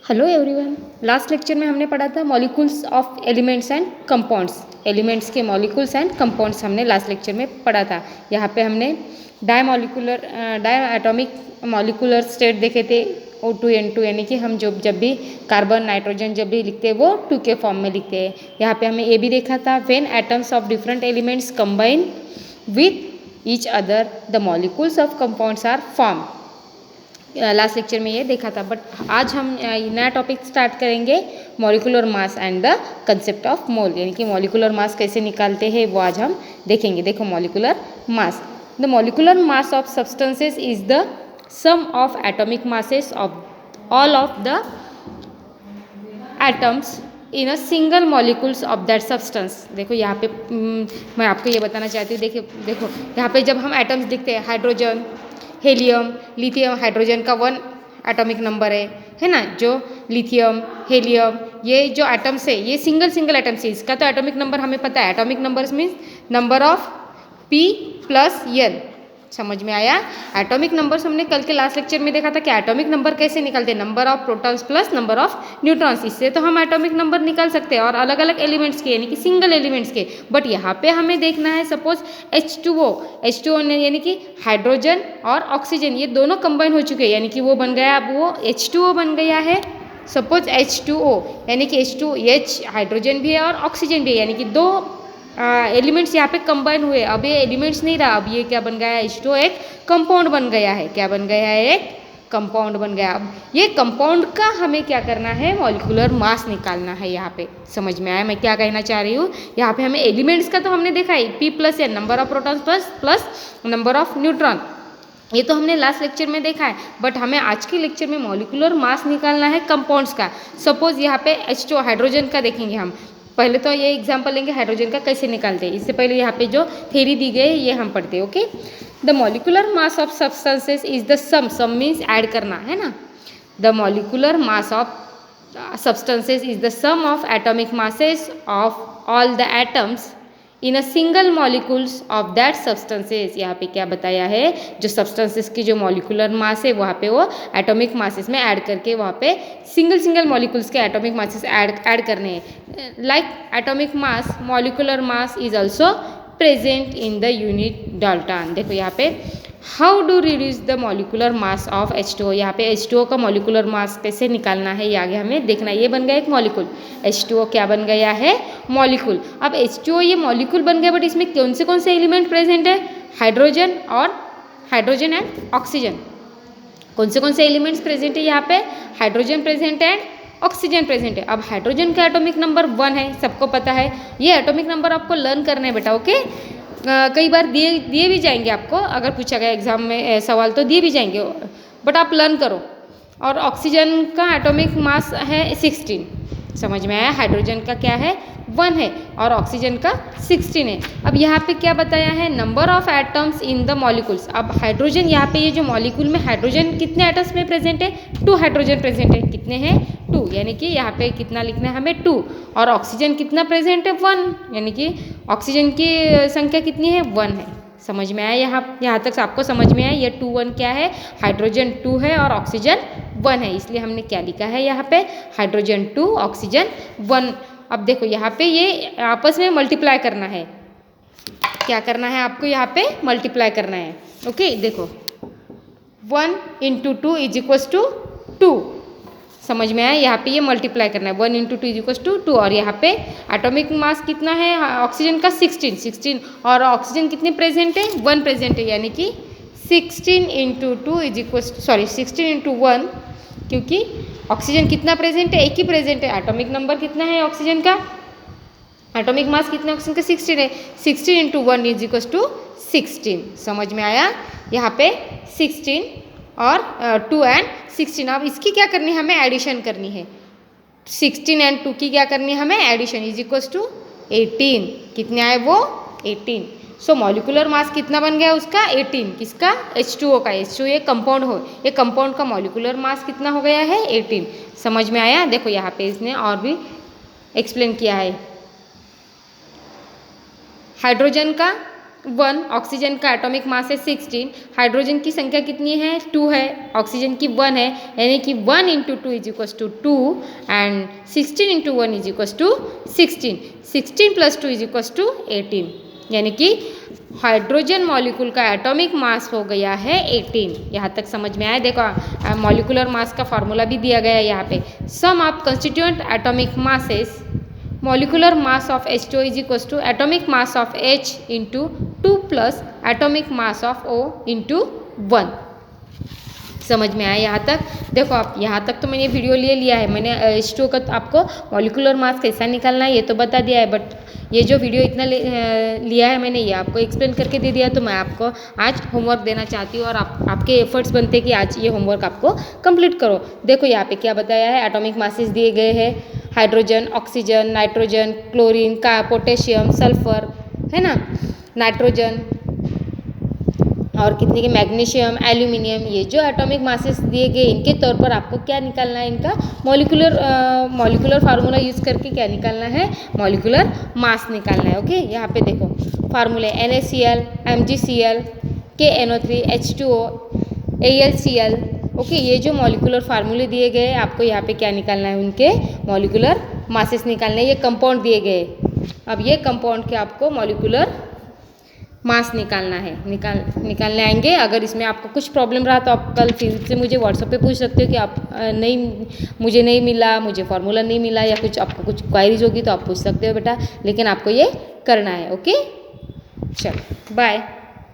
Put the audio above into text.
Hello everyone. Last lecture में हमने पढ़ा था molecules of elements and compounds. Elements के मॉलिक्यूल्स एंड कंपाउंड्स हमने लास्ट लेक्चर में पढ़ा था। यहाँ पे हमने डायएटॉमिक मॉलिक्यूलर स्टेट देखे थे O2N2, यानी कि हम जब भी कार्बन नाइट्रोजन जब भी लिखते हैं वो 2 के फॉर्म में लिखते हैं। यहाँ पे हमने ये भी देखा था when atoms of different elements combine with each other the molecules of compounds are form. Last lecture में ये देखा था, बट आज हम नया टॉपिक स्टार्ट करेंगे molecular mass and the concept of mole, यानी कि मॉलिक्यूलर मास कैसे निकालते हैं वो आज हम देखेंगे। देखो molecular mass, the molecular mass of substances is the sum of atomic masses of all of the atoms in a single molecules of that substance. देखो यहाँ पे मैं आपको ये बताना चाहती हूँ, देखो यहाँ पे जब हम एटम्स दिखते हैं हाइड्रोजन, हेलियम, लिथियम, हाइड्रोजन का 1 एटॉमिक नंबर है ना, जो लिथियम, हेलियम ये जो एटम्स है ये सिंगल एटम्स है। इसका तो एटॉमिक नंबर हमें पता है, atomic numbers means number of P plus N। समझ में आया? एटॉमिक नंबर्स हमने कल के लास्ट लेक्चर में देखा था कि एटॉमिक नंबर कैसे निकलते हैं, number of protons plus number of neutrons. इससे तो हम एटॉमिक नंबर निकाल सकते हैं और अलग अलग एलिमेंट्स के यानी कि सिंगल एलिमेंट्स के। बट यहाँ पे हमें देखना है सपोज H2O यानी कि हाइड्रोजन और ऑक्सीजन ये दोनों कंबाइन हो चुके हैं, यानी कि वो बन गया, अब वो H2O बन गया है। सपोज H2O यानी कि H2H हाइड्रोजन भी है और ऑक्सीजन भी है, यानी कि दो एलिमेंट्स यहाँ पे कंबाइन हुए। अब ये एलिमेंट्स नहीं रहा, अब ये क्या बन गया है, H2O एक कंपाउंड बन गया है। क्या बन गया है? एक कंपाउंड बन गया। अब ये कंपाउंड का हमें क्या करना है, मॉलिक्यूलर मास निकालना है। यहाँ पे समझ में आया मैं क्या कहना चाह रही हूँ? यहाँ पे हमें एलिमेंट्स का तो हमने देखा है P plus N, number of protons plus number of neutron, ये तो हमने लास्ट लेक्चर में देखा है। बट हमें आज के लेक्चर में मॉलिक्यूलर मास निकालना है कंपाउंड्स का। सपोज यहाँ पे H2O हाइड्रोजन का देखेंगे हम। पहले तो ये एग्जांपल लेंगे हाइड्रोजन का कैसे निकालते हैं, इससे पहले यहाँ पे जो थ्योरी दी गई है ये हम पढ़ते हैं। Okay, the molecular mass of substances is the sum means add करना है ना। The molecular mass of substances is the sum of atomic masses of all the atoms in a single molecules of that substances. यहाँ पे क्या बताया है, जो substances की जो मॉलिक्यूलर मास है वहाँ पे वो एटॉमिक मासेस में ऐड करके वहाँ पे सिंगल मॉलिक्यूल्स के एटॉमिक मासेस ऐड करने हैं। Like atomic mass molecular mass is also present in the unit Dalton. देखो यहाँ पे how do reduce the molecular mass of H2O। यहाँ पे H2O का मॉलिक्यूलर मास कैसे निकालना है ये आगे हमें देखना है। ये बन गया एक मॉलिक्यूल, H2O क्या बन गया है, मॉलिक्यूल। अब H2O ये मॉलिक्यूल बन गया, बट इसमें कौन से एलिमेंट प्रेजेंट है, हाइड्रोजन एंड ऑक्सीजन। कौन से एलिमेंट्स प्रेजेंट है यहाँ पे, हाइड्रोजन प्रेजेंट है एंड ऑक्सीजन प्रेजेंट है। अब हाइड्रोजन का एटॉमिक नंबर 1 है, सबको पता है। ये एटॉमिक नंबर आपको लर्न करना है बेटा। ओके, कई बार दिए भी जाएंगे आपको, अगर पूछा गया एग्जाम में सवाल तो दिए भी जाएंगे, बट आप लर्न करो। और ऑक्सीजन का एटॉमिक मास है 16, समझ में आया। हाइड्रोजन का क्या है, 1 है और ऑक्सीजन का 16 है। अब यहाँ पे क्या बताया है, number of atoms in the molecules. अब हाइड्रोजन यहाँ पे ये जो मॉलिक्यूल में हाइड्रोजन कितने एटम्स में प्रेजेंट है, 2 हाइड्रोजन प्रेजेंट है। कितने हैं, 2, यानी कि यहाँ पे कितना लिखना है हमें, 2। और ऑक्सीजन कितना प्रेजेंट है, 1, यानी कि ऑक्सीजन की संख्या कितनी है, 1 है। समझ में आया? यहाँ तक आपको समझ में आया? ये 2 1 क्या है, हाइड्रोजन 2 है और ऑक्सीजन 1 है, इसलिए हमने क्या लिखा है यहाँ पे, हाइड्रोजन 2 ऑक्सीजन 1। अब देखो यहाँ पे ये आपस में मल्टीप्लाई करना है। क्या करना है आपको, यहाँ पे मल्टीप्लाई करना है। ओके, देखो 1 × 2 = 2। समझ में आया? यहाँ पे ये मल्टीप्लाई करना है, 1 × 2 = 2। और यहाँ पे एटॉमिक मास कितना है ऑक्सीजन का, 16 और ऑक्सीजन कितने प्रेजेंट है, 1 प्रेजेंट है, यानी कि 16 × 1, क्योंकि ऑक्सीजन कितना प्रेजेंट है, 1 ही प्रेजेंट है। एटॉमिक नंबर कितना है ऑक्सीजन का, एटॉमिक मास कितना है ऑक्सीजन का, 16 है। 16 × 1 = 16। समझ में आया? यहाँ पे 16 और 2 and 16। अब इसकी क्या करनी है, हमें एडिशन करनी है। 16 and 2 की क्या करनी है हमें, एडिशन, = 18। कितने आए वो, 18। सो मॉलिक्यूलर मास कितना बन गया उसका, 18। किसका, H2O का। H2O ये कंपाउंड हो, ये कंपाउंड का मॉलिक्यूलर मास कितना हो गया है, 18। समझ में आया? देखो यहाँ पे इसने और भी एक्सप्लेन किया है। हाइड्रोजन का 1, ऑक्सीजन का एटॉमिक मास है 16, हाइड्रोजन की संख्या कितनी है 2 है, ऑक्सीजन की 1 है, यानी कि 1 × 2 is equal to 2 and 16 × 1 is equal to 16, 16 + 2 is equal to 18, यानी कि हाइड्रोजन मॉलिक्यूल का एटॉमिक मास हो गया है 18। यहाँ तक समझ में आया। देखो मॉलिक्यूलर मास का फार्मूला भी दिया गया है यहाँ पे, sum of constituent atomic masses molecular mass of H2 is equals to atomic mass of H into 2 plus atomic mass of O into 1। समझ में आया यहाँ तक। देखो आप यहाँ तक तो मैंने वीडियो लिया है, मैंने H2 का आपको मॉलिक्यूलर मास कैसा निकालना है ये तो बता दिया है, बट ये जो वीडियो इतना लिया है मैंने ये आपको एक्सप्लेन करके दे दिया। तो मैं आपको आज होमवर्क देना चाहती हूँ और आपके एफर्ट्स बनते कि आज ये होमवर्क आपको कंप्लीट करो। देखो यहाँ पे क्या बताया है, एटॉमिक मासेस दिए गए हैं, हाइड्रोजन, ऑक्सीजन, नाइट्रोजन, क्लोरीन का, पोटेशियम, सल्फर है ना, नाइट्रोजन और कितने के मैग्नीशियम, एल्यूमिनियम, ये जो एटॉमिक मासेस दिए गए इनके तौर पर आपको क्या निकालना है, इनका मॉलिक्यूलर फार्मूला यूज़ करके क्या निकालना है, मॉलिक्यूलर मास निकालना है। ओके, यहाँ पे देखो फार्मूले NaCl, MgCl, KNO3, H2O, AlCl। Okay, ये जो मॉलिक्यूलर फार्मूले दिए गए आपको यहाँ पे क्या निकालना है, उनके मॉलिक्यूलर मासेस निकालने हैं। ये कंपाउंड दिए गए, अब ये कंपाउंड के आपको मॉलिक्यूलर मास निकालना है, निकालने आएंगे। अगर इसमें आपको कुछ प्रॉब्लम रहा तो आप कल फिर से मुझे व्हाट्सएप पे पूछ सकते हो कि आप मुझे नहीं मिला, मुझे फार्मूला नहीं मिला, या कुछ आपको कुछ क्वायरीज होगी तो आप पूछ सकते हो बेटा, लेकिन आपको ये करना है। ओके, चलो बाय।